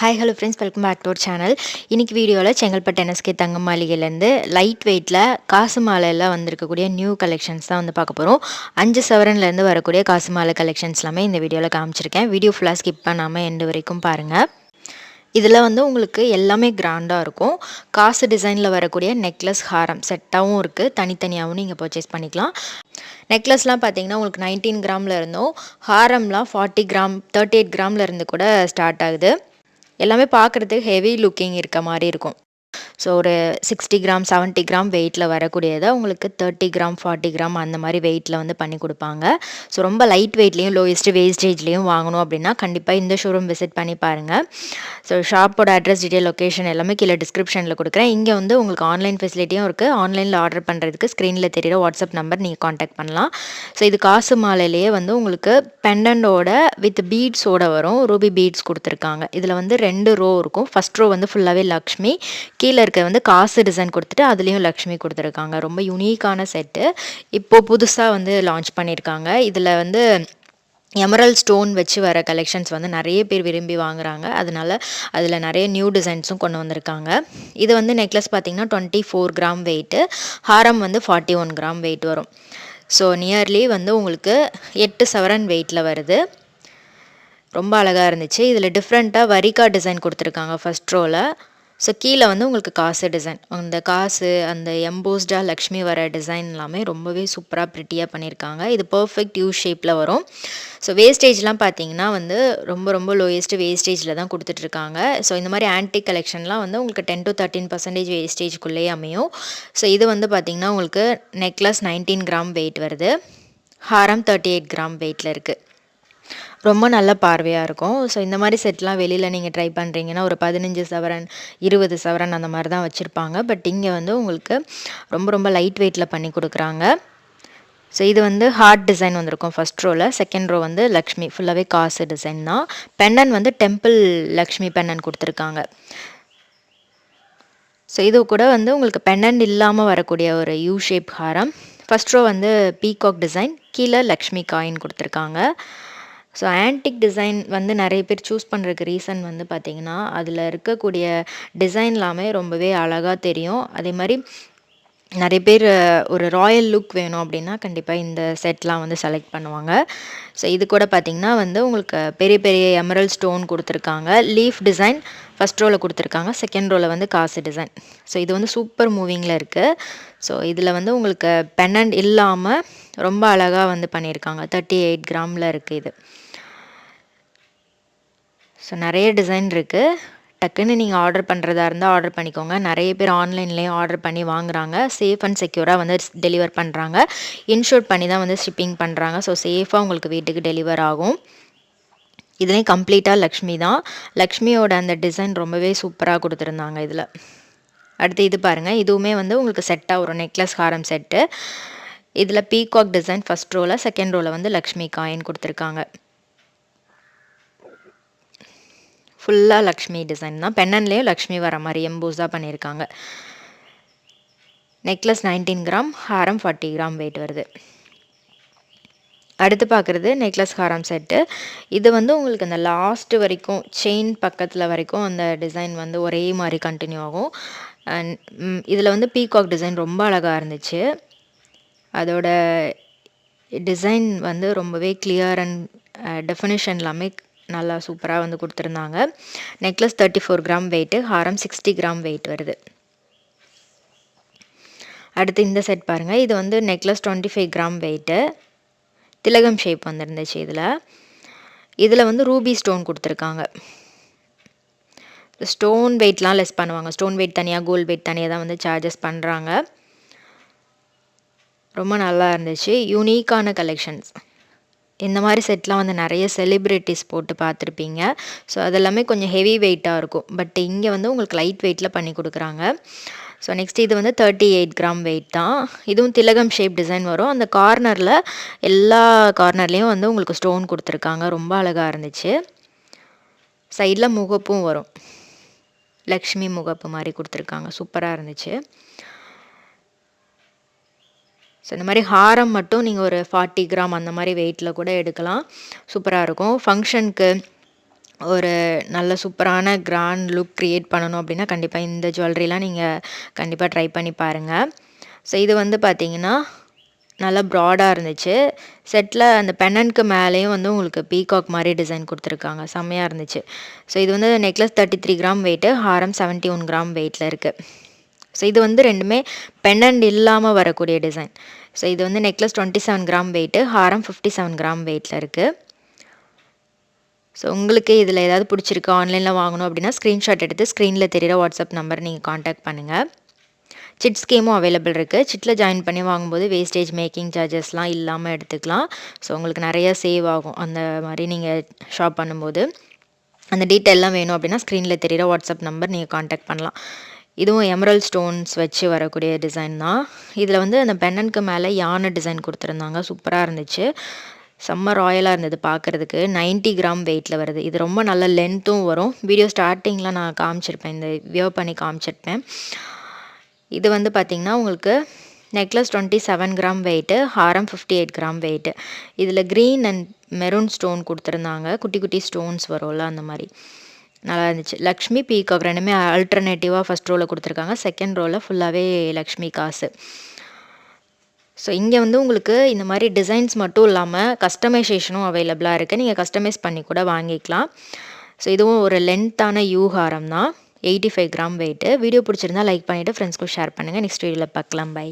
Hi hello friends, welcome back to our channel. இன்றைக்கி வீடியோவில் Chengalpattu NSK தங்க மாளிகையிலேருந்து லைட் வெயிட்டில் காசு மாலையில் வந்திருக்கக்கூடிய நியூ கலெக்ஷன்ஸ் தான் வந்து பார்க்க போகிறோம். 5 சவரன்லேருந்து வரக்கூடிய காசு மாலை கலெக்ஷன்ஸ் எல்லாமே இந்த வீடியோவில் காமிச்சிருக்கேன். வீடியோ ஃபுல்லாக ஸ்கிப் பண்ணாமல் எண்டு வரைக்கும் பாருங்கள். இதில் வந்து உங்களுக்கு எல்லாமே கிராண்டாக இருக்கும். காசு டிசைனில் வரக்கூடிய நெக்லஸ் ஹாரம் செட்டாகவும் இருக்குது, தனித்தனியாகவும் நீங்கள் பர்ச்சேஸ் பண்ணிக்கலாம். நெக்லஸ்லாம் பார்த்தீங்கன்னா உங்களுக்கு 19 கிராமில் இருந்தும், ஹாரம்லாம் 40 கிராம் 38 கிராமில் இருந்து கூட ஸ்டார்ட் ஆகுது. எல்லாமே பார்க்குறதுக்கு ஹெவி லுக்கிங் இருக்க மாதிரி இருக்கும். ஸோ ஒரு 60 கிராம் 70 கிராம் வெயிட்டில் வரக்கூடியதை உங்களுக்கு 30 கிராம் 40 கிராம் அந்த மாதிரி வெயிட்டில் வந்து பண்ணி கொடுப்பாங்க. ஸோ ரொம்ப லைட் வெயிட்லேயும் லோயஸ்ட் வேஸ்டேஜ்லேயும் வாங்கணும் அப்படின்னா கண்டிப்பாக இந்த ஷோரூம் விசிட் பண்ணி பாருங்கள். ஸோ ஷாப்போட அட்ரஸ் டீட்டெயில் லொக்கேஷன் எல்லாமே கீழே டிஸ்கிரிப்ஷனில் கொடுக்குறேன். இங்கே வந்து உங்களுக்கு ஆன்லைன் ஃபெசிலிட்டியும் இருக்குது. ஆன்லைனில் ஆர்டர் பண்ணுறதுக்கு ஸ்க்ரீனில் தெரியிற வாட்ஸ்அப் நம்பர் நீங்கள் காண்டாக்ட் பண்ணலாம். ஸோ இது காசு மாலையிலேயே வந்து உங்களுக்கு பெண்டண்டோட வித் பீட்ஸோட வரும். ரூபி பீட்ஸ் கொடுத்துருக்காங்க. இதில் வந்து 2 ரோ இருக்கும். ஃபஸ்ட் ரோ வந்து ஃபுல்லாகவே லக்ஷ்மி, கீழே இருக்க வந்து காசு டிசைன் கொடுத்துட்டு அதுலேயும் லக்ஷ்மி கொடுத்துருக்காங்க. ரொம்ப யூனிக்கான செட்டு. இப்போது புதுசாக வந்து லான்ச் பண்ணியிருக்காங்க. இதில் வந்து எமரல்ட் ஸ்டோன் வச்சு வர கலெக்ஷன்ஸ் வந்து நிறைய பேர் விரும்பி வாங்குறாங்க. அதனால அதில் நிறைய நியூ டிசைன்ஸும் கொண்டு வந்திருக்காங்க. இது வந்து நெக்லஸ் பார்த்திங்கன்னா 24 கிராம் வெயிட்டு, ஹாரம் வந்து 41 கிராம் வெயிட் வரும். ஸோ நியர்லி வந்து உங்களுக்கு 8 சவரன் வெயிட்டில் வருது. ரொம்ப அழகாக இருந்துச்சு. இதில் டிஃப்ரெண்ட்டாக வரிகா டிசைன் கொடுத்துருக்காங்க ஃபஸ்ட் ரோவில். ஸோ கீழே வந்து உங்களுக்கு காசு டிசைன், அந்த காசு அந்த எம்போஸ்டாக லக்ஷ்மி வர டிசைன் எல்லாமே ரொம்பவே சூப்பராக ப்ரிட்டியாக பண்ணியிருக்காங்க. இது பர்ஃபெக்ட் யூ ஷேப்பில் வரும். ஸோ வேஸ்டேஜ்லாம் பார்த்தீங்கன்னா வந்து ரொம்ப ரொம்ப லோயஸ்ட்டு வேஸ்டேஜில் தான் கொடுத்துட்ருக்காங்க. ஸோ இந்த மாதிரி ஆன்டிக் கலெக்ஷன்லாம் வந்து உங்களுக்கு 10 to 13% வேஸ்டேஜ்குள்ளேயே அமையும். ஸோ இது வந்து பார்த்திங்கன்னா உங்களுக்கு நெக்லஸ் 19 கிராம் வெயிட் வருது, ஹாரம் 38 கிராம் வெயிட்டில் இருக்குது. ரொம்ப நல்ல பார்வையாக இருக்கும். ஸோ இந்த மாதிரி செட்லாம் வெளியில் நீங்கள் ட்ரை பண்ணுறீங்கன்னா ஒரு 15 சவரன் 20 சவரன் அந்த மாதிரி தான் வச்சுருப்பாங்க. பட் இங்கே வந்து உங்களுக்கு ரொம்ப ரொம்ப லைட் வெயிட்டில் பண்ணி கொடுக்குறாங்க. ஸோ இது வந்து ஹார்ட் டிசைன் வந்திருக்கும் ஃபஸ்ட் ரோவில். செகண்ட் ரோ வந்து லக்ஷ்மி, ஃபுல்லாகவே காசு டிசைன் தான். பெண்டன் வந்து டெம்பிள் லக்ஷ்மி பெண்டன் கொடுத்துருக்காங்க. ஸோ இது கூட வந்து உங்களுக்கு பெண்டன்ட் இல்லாமல் வரக்கூடிய ஒரு யூ ஷேப் ஹாரம். ஃபஸ்ட் ரோ வந்து பீகாக் டிசைன், கீழே லக்ஷ்மி காயின் கொடுத்துருக்காங்க. ஸோ ஆன்டிக் டிசைன் வந்து நிறைய பேர் சூஸ் பண்ணுறதுக்கு ரீசன் வந்து பார்த்திங்கன்னா அதில் இருக்கக்கூடிய டிசைன் எல்லாமே ரொம்பவே அழகாக தெரியும். அதே மாதிரி நிறைய பேர் ஒரு ராயல் லுக் வேணும் அப்படின்னா கண்டிப்பாக இந்த செட்லாம் வந்து செலக்ட் பண்ணுவாங்க. ஸோ இது கூட பார்த்திங்கன்னா வந்து உங்களுக்கு பெரிய பெரிய எமரல்ட் ஸ்டோன் கொடுத்துருக்காங்க. லீஃப் டிசைன் ஃபஸ்ட் ரோவில் கொடுத்துருக்காங்க, செகண்ட் ரோவில் வந்து காசு டிசைன். ஸோ இது வந்து சூப்பர் மூவிங்கில் இருக்குது. ஸோ இதில் வந்து உங்களுக்கு பெண்டன்ட் இல்லாமல் ரொம்ப அழகாக வந்து பண்ணியிருக்காங்க. 38 கிராமில் இருக்குது இது. ஸோ நிறைய டிசைன் இருக்குது. டக்குன்னு நீங்கள் ஆர்டர் பண்ணுறதா இருந்தால் ஆர்டர் பண்ணிக்கோங்க. நிறைய பேர் ஆன்லைன்லேயும் ஆர்டர் பண்ணி வாங்குறாங்க. சேஃப் அண்ட் செக்யூராக வந்து டெலிவர் பண்ணுறாங்க. இன்ஷூர் பண்ணி தான் வந்து ஷிப்பிங் பண்ணுறாங்க. ஸோ சேஃபாக உங்களுக்கு வீட்டுக்கு டெலிவர் ஆகும். இதுலேயும் கம்ப்ளீட்டாக லக்ஷ்மி தான். லக்ஷ்மியோட அந்த டிசைன் ரொம்பவே சூப்பராக கொடுத்துருந்தாங்க இதில். அடுத்து இது பாருங்கள், இதுவுமே வந்து உங்களுக்கு செட்டாக ஒரு நெக்லஸ் ஹாரம் செட்டு. இதில் பீகாக் டிசைன் ஃபஸ்ட் ரோவில், செகண்ட் ரோவில் வந்து லக்ஷ்மி காயின் கொடுத்துருக்காங்க. ஃபுல்லாக லக்ஷ்மி டிசைன் தான். பெண்ணன்லேயும் லக்ஷ்மி வர மாதிரி எம்போஸாக பண்ணியிருக்காங்க. நெக்லஸ் 19 கிராம், ஹாரம் 40 கிராம் வெயிட் வருது. அடுத்து பார்க்குறது நெக்லஸ் ஹாரம் செட்டு. இது வந்து உங்களுக்கு அந்த லாஸ்ட் வரைக்கும் செயின் பக்கத்தில் வரைக்கும் அந்த டிசைன் வந்து ஒரே மாதிரி கண்டினியூ ஆகும். இதில் வந்து பீகாக் டிசைன் ரொம்ப அழகாக இருந்துச்சு. அதோட டிசைன் வந்து ரொம்பவே கிளியர் அண்ட் டெஃபினிஷன் எல்லாமே நல்லா சூப்பராக வந்து கொடுத்துருந்தாங்க. நெக்லஸ் 34 கிராம் வெயிட்டு, ஹாரம் 60 கிராம் வெயிட் வருது. அடுத்து இந்த செட் பாருங்கள். இது வந்து நெக்லஸ் 25 கிராம் வெயிட்டு, திலகம் ஷேப் வந்துருந்துச்சு. இதில் வந்து ரூபி ஸ்டோன் கொடுத்துருக்காங்க. ஸ்டோன் வெயிட்லாம் லெஸ் பண்ணுவாங்க. ஸ்டோன் வெயிட் தனியாக, கோல்டு வெயிட் தனியாக தான் வந்து சார்ஜஸ் பண்ணுறாங்க. ரொம்ப நல்லா இருந்துச்சு. யூனிக்கான கலெக்ஷன்ஸ். இந்த மாதிரி செட்லாம் வந்து நிறைய செலிப்ரிட்டிஸ் போட்டு பார்த்துருப்பீங்க. ஸோ அதெல்லாமே கொஞ்சம் ஹெவி வெயிட்டாக இருக்கும். பட் இங்கே வந்து உங்களுக்கு லைட் வெயிட்டில் பண்ணி கொடுக்குறாங்க. ஸோ நெக்ஸ்ட் இது வந்து 38 கிராம் வெயிட் தான். இதுவும் திலகம் ஷேப் டிசைன் வரும். அந்த கார்னரில் எல்லா கார்னர்லேயும் வந்து உங்களுக்கு ஸ்டோன் கொடுத்துருக்காங்க. ரொம்ப அழகாக இருந்துச்சு. சைடில் முகப்பும் வரும், லக்ஷ்மி முகப்பு மாதிரி கொடுத்துருக்காங்க. சூப்பராக இருந்துச்சு. ஸோ இந்த மாதிரி ஹாரம் மட்டும் நீங்கள் ஒரு 40 கிராம் அந்த மாதிரி வெயிட்டில் கூட எடுக்கலாம். சூப்பராக இருக்கும். ஃபங்க்ஷனுக்கு ஒரு நல்ல சூப்பரான கிராண்ட் லுக் க்ரியேட் பண்ணணும் அப்படின்னா கண்டிப்பாக இந்த ஜுவல்லரிலாம் நீங்கள் கண்டிப்பாக ட்ரை பண்ணி பாருங்கள். ஸோ இது வந்து பார்த்தீங்கன்னா நல்லா ப்ராடாக இருந்துச்சு. செட்டில் அந்த பெண்டன்ட்க்கு மேலேயும் வந்து உங்களுக்கு பீகாக் மாதிரி டிசைன் கொடுத்துருக்காங்க. செம்மையாக இருந்துச்சு. ஸோ இது வந்து நெக்லஸ் 33 கிராம் வெயிட்டு, ஹாரம் 71 கிராம் வெயிட்டில் இருக்குது. ஸோ இது வந்து ரெண்டுமே பெண்டன்ட் இல்லாமல் வரக்கூடிய டிசைன். ஸோ இது வந்து நெக்லஸ் 27 கிராம் வெயிட்டு, ஹாரம் 57 கிராம் வெயிட்டில் இருக்குது. ஸோ உங்களுக்கு இதில் ஏதாவது பிடிச்சிருக்கு, ஆன்லைனில் வாங்கணும் அப்படின்னா ஸ்க்ரீன்ஷாட் எடுத்து ஸ்க்ரீனில் தெரிகிற வாட்ஸ்அப் நம்பர் நீங்கள் காண்டாக்ட் பண்ணுங்கள். சிட் ஸ்கீமும் அவைலபிள் இருக்குது. சிட்டில் ஜாயின் பண்ணி வாங்கும்போது வேஸ்டேஜ் மேக்கிங் சார்ஜஸ்லாம் இல்லாமல் எடுத்துக்கலாம். ஸோ உங்களுக்கு நிறைய சேவ் ஆகும் அந்த மாதிரி நீங்கள் ஷாப் பண்ணும்போது. அந்த டீட்டெயிலாம் வேணும் அப்படின்னா ஸ்க்ரீனில் தெரிகிற வாட்ஸ்அப் நம்பர் நீங்கள் காண்டாக்ட் பண்ணலாம். இதுவும் எமரல் ஸ்டோன்ஸ் வச்சு வரக்கூடிய டிசைன் தான். இதில் வந்து அந்த பெண்டன்ட்க்கு மேலே யானை டிசைன் கொடுத்துருந்தாங்க. சூப்பராக இருந்துச்சு. செம்ம ராயலாக இருந்தது பார்க்குறதுக்கு. 90 கிராம் வெயிட்டில் வருது. இது ரொம்ப நல்ல லென்த்தும் வரும். வீடியோ ஸ்டார்டிங்கில் நான் காமிச்சிருப்பேன், இந்த வியர் பண்ணி காமிச்சிருப்பேன். இது வந்து பார்த்திங்கன்னா உங்களுக்கு நெக்லஸ் 27 கிராம் வெயிட்டு, ஹாரம் 58 கிராம் வெயிட்டு. இதில் க்ரீன் அண்ட் மெரூன் ஸ்டோன் கொடுத்துருந்தாங்க. குட்டி குட்டி ஸ்டோன்ஸ் வரும்ல அந்த மாதிரி நல்லா இருந்துச்சு. லக்ஷ்மி பீகாக் ரெண்டுமே ஆல்டர்னேட்டிவாக ஃபஸ்ட் ரோவில் கொடுத்துருக்காங்க. செகண்ட் ரோவில் ஃபுல்லாகவே லக்ஷ்மி காசு. ஸோ இங்கே வந்து உங்களுக்கு இந்த மாதிரி டிசைன்ஸ் மட்டும் இல்லாமல் கஸ்டமைசேஷனும் அவைலபிளாக இருக்குது. நீங்கள் கஸ்டமைஸ் பண்ணி கூட வாங்கிக்கலாம். ஸோ இதுவும் ஒரு லென்த்தான யூஹாரம் தான். 85 கிராம் வெயிட்டு. வீடியோ பிடிச்சிருந்தா லைக் பண்ணிவிட்டு ஃப்ரெண்ட்ஸ்க்கும் ஷேர் பண்ணுங்கள். நெக்ஸ்ட் வீடியோவில் பார்க்கலாம். பை.